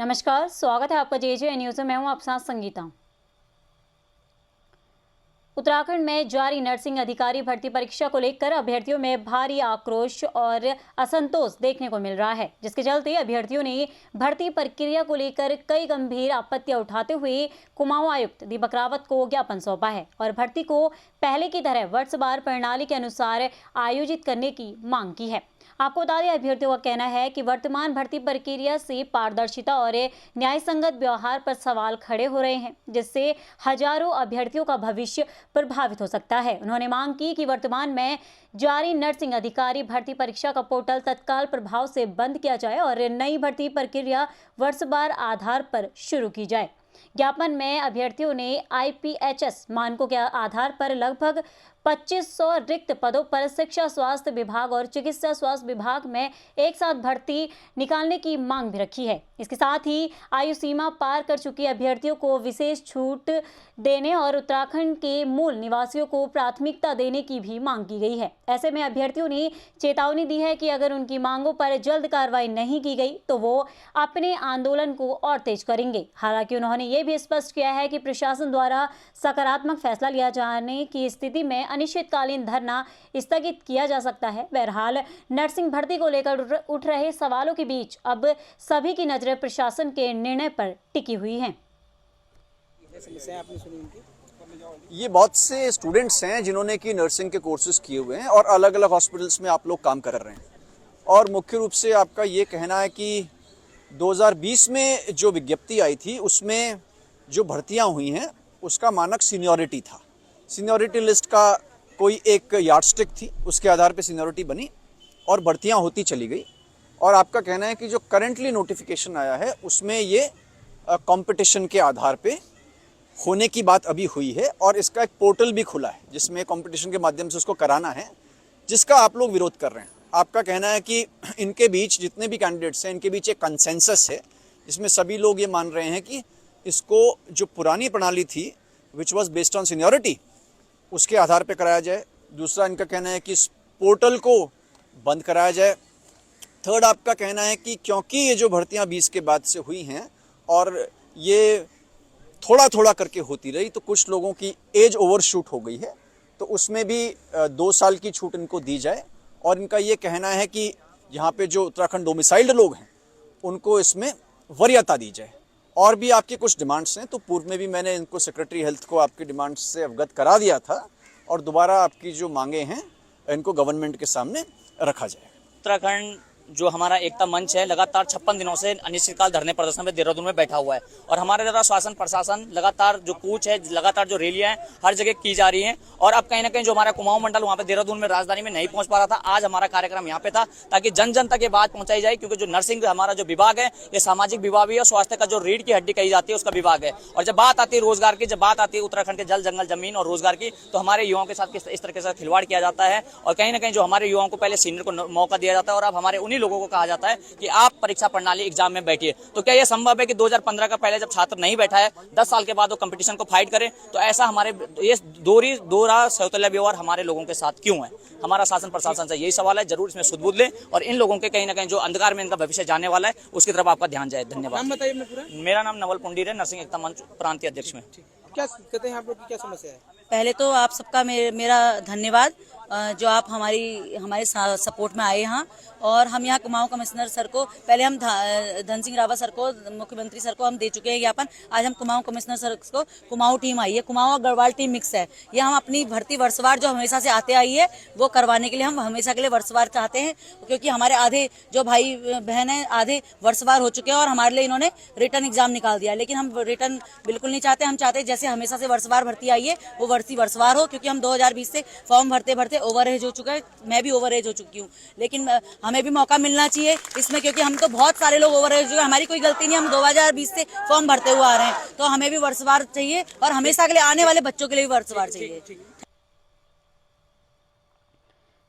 नमस्कार, स्वागत है आपका जे न्यूज़ में। मैं हूं आपके साथ संगीता। उत्तराखंड में जारी नर्सिंग अधिकारी भर्ती परीक्षा को लेकर अभ्यर्थियों में भारी आक्रोश और असंतोष देखने को मिल रहा है, जिसके चलते अभ्यर्थियों ने भर्ती प्रक्रिया को लेकर कई गंभीर आपत्तियां उठाते हुए कुमाऊं आयुक्त दीपक रावत को ज्ञापन सौंपा है और भर्ती को पहले की तरह वर्षवार प्रणाली के अनुसार आयोजित करने की मांग की है। आपको बता दें, अभ्यर्थियों का कहना है कि वर्तमान भर्ती प्रक्रिया से पारदर्शिता और न्याय संगत व्यवहार पर सवाल खड़े हो रहे हैं, जिससे हजारों अभ्यर्थियों का भविष्य प्रभावित हो सकता है। उन्होंने मांग की कि वर्तमान में जारी नर्सिंग अधिकारी भर्ती परीक्षा का पोर्टल तत्काल प्रभाव से बंद किया जाए और नई भर्ती प्रक्रिया वर्षवार आधार पर शुरू की जाए। ज्ञापन में अभ्यर्थियों ने IPHS मानकों के आधार पर लगभग 2500 रिक्त पदों पर शिक्षा स्वास्थ्य विभाग और चिकित्सा स्वास्थ्य विभाग में एक साथ भर्ती निकालने की मांग भी रखी है। इसके साथ ही आयु सीमा पार कर चुके अभ्यर्थियों को विशेष छूट देने और उत्तराखंड के मूल निवासियों को प्राथमिकता देने की भी मांग की गई है। ऐसे में अभ्यर्थियों ने चेतावनी दी है कि अगर उनकी मांगों पर जल्द कार्रवाई नहीं की गई तो वो अपने आंदोलन को और तेज करेंगे। हालांकि उन्होंने ये भी स्पष्ट किया है कि प्रशासन द्वारा सकारात्मक फैसला लिया जाने की स्थिति में अनिश्चितकालीन धरना स्थगित किया जा सकता है। बहरहाल नर्सिंग भर्ती को लेकर उठ रहे सवालों के बीच अब सभी की नजरें प्रशासन के निर्णय पर टिकी हुई हैं। ये बहुत से स्टूडेंट्स हैं जिन्होंने की नर्सिंग के कोर्सेज किए हुए हैं और अलग अलग हॉस्पिटल्स में आप लोग काम कर रहे हैं, और मुख्य रूप से आपका ये कहना है कि 2020 में जो विज्ञप्ति आई थी उसमें जो भर्तियां हुई हैं उसका मानक सीनियरिटी था। सीनियरिटी लिस्ट का कोई एक यार्डस्टिक थी, उसके आधार पे सीनियरिटी बनी और भर्तियां होती चली गई। और आपका कहना है कि जो करंटली नोटिफिकेशन आया है उसमें ये कंपटीशन के आधार पे होने की बात अभी हुई है और इसका एक पोर्टल भी खुला है जिसमें कंपटीशन के माध्यम से उसको कराना है, जिसका आप लोग विरोध कर रहे हैं। आपका कहना है कि इनके बीच जितने भी कैंडिडेट्स हैं इनके बीच एक कंसेंसस है जिसमें सभी लोग ये मान रहे हैं कि इसको जो पुरानी प्रणाली थी which was based on seniority उसके आधार पे कराया जाए। दूसरा इनका कहना है कि इस पोर्टल को बंद कराया जाए। थर्ड आपका कहना है कि क्योंकि ये जो भर्तियां 20 के बाद से हुई हैं और ये थोड़ा थोड़ा करके होती रही तो कुछ लोगों की एज ओवरशूट हो गई है, तो उसमें भी 2 साल की छूट इनको दी जाए। और इनका ये कहना है कि यहाँ पे जो उत्तराखंड डोमिसाइल्ड लोग हैं उनको इसमें वरीयता दी जाए। और भी आपकी कुछ डिमांड्स हैं, तो पूर्व में भी मैंने इनको सेक्रेटरी हेल्थ को आपकी डिमांड्स से अवगत करा दिया था और दोबारा आपकी जो मांगे हैं इनको गवर्नमेंट के सामने रखा जाए। उत्तराखंड जो हमारा एकता मंच है लगातार 56 दिनों से अनिश्चितकाल धरने प्रदर्शन में देहरादून में बैठा हुआ है और हमारे द्वारा शासन प्रशासन लगातार जो कूच है, लगातार जो रैलियां हैं हर जगह की जा रही हैं। और अब कहीं ना कहीं जो हमारा कुमाऊं मंडल वहाँ पे देहरादून में राजधानी में नहीं पहुंच पा रहा था, आज हमारा कार्यक्रम यहाँ पे था ताकि जन जन तक ये बात पहुंचाई जाए, क्योंकि जो नर्सिंग हमारा जो विभाग है ये सामाजिक विभाग भी है, स्वास्थ्य का जो रीढ़ की हड्डी कही जाती है उसका विभाग है। और जब बात आती है रोजगार की, जब बात आती है उत्तराखंड के जल जंगल जमीन और रोजगार की, तो हमारे युवाओं के साथ इस तरह से खिलवाड़ किया जाता है। और कहीं ना कहीं जो हमारे युवाओं को पहले सीनियर को मौका दिया जाता है और अब हमारे उन्हीं लोगों को कहा जाता है कि आप परीक्षा प्रणाली एग्जाम में बैठिए। तो क्या यह संभव है कि 2015 का पहले जब छात्र नहीं बैठा है 10 साल के बाद वो कंपटीशन को फाइट करे? तो ऐसा हमारे ये दोहरा सौतेला व्यवहार हमारे लोगों के साथ क्यों है? हमारा शासन प्रशासन से यही सवाल है, जरूर इसमें सुध-बुध ले और इन लोगों के कहीं ना कहीं जो अंधकार में इनका भविष्य जाने वाला है उसकी तरफ आपका ध्यान जाए। धन्यवाद। नाम बताइए पूरा। मेरा नाम नवल पुंडीर है, नर्सिंग एकता मंच प्रांतीय अध्यक्ष में। क्या कहते हैं आप लोग की क्या समस्या है? पहले तो आप सबका मेरा धन्यवाद जो आप हमारे सपोर्ट में आए यहाँ। और हम यहाँ कुमाऊं कमिश्नर सर को, पहले हम धन सिंह रावत सर को, मुख्यमंत्री सर को हम दे चुके हैं ज्ञापन। आज हम कुमाऊं कमिश्नर सर को, कुमाऊं टीम आई है, कुमाऊं और गढ़वाल टीम मिक्स है। ये हम अपनी भर्ती वर्षवार जो हमेशा से आते आई है वो करवाने के लिए हम हमेशा के लिए वर्षवार चाहते हैं, क्योंकि हमारे आधे जो भाई बहन है आधे वर्षवार हो चुके हैं और हमारे लिए इन्होंने रिटर्न एग्जाम निकाल दिया। लेकिन हम रिटर्न बिल्कुल नहीं चाहते। हम चाहते हैं जैसे हमेशा से वर्षवार भर्ती आई है वो वर्षवार हो, क्योंकि हम 2020 से फॉर्म भरते भरते ओवर एज हो चुका है। मैं भी ओवर एज हो चुकी हूँ, लेकिन हमें भी मौका मिलना चाहिए इसमें, क्योंकि हम तो बहुत सारे लोग ओवर एज हो चुके हैं। हमारी कोई गलती नहीं, हम 2020 से फॉर्म भरते हुए आ रहे हैं, तो हमें भी वर्षवार चाहिए और हमेशा के लिए आने वाले बच्चों के लिए भी वर्षवार चाहिए।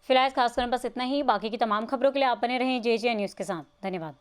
फिलहाल खास कर बस इतना ही। बाकी की तमाम खबरों के लिए आप बने रहें जे न्यूज़ के साथ। धन्यवाद।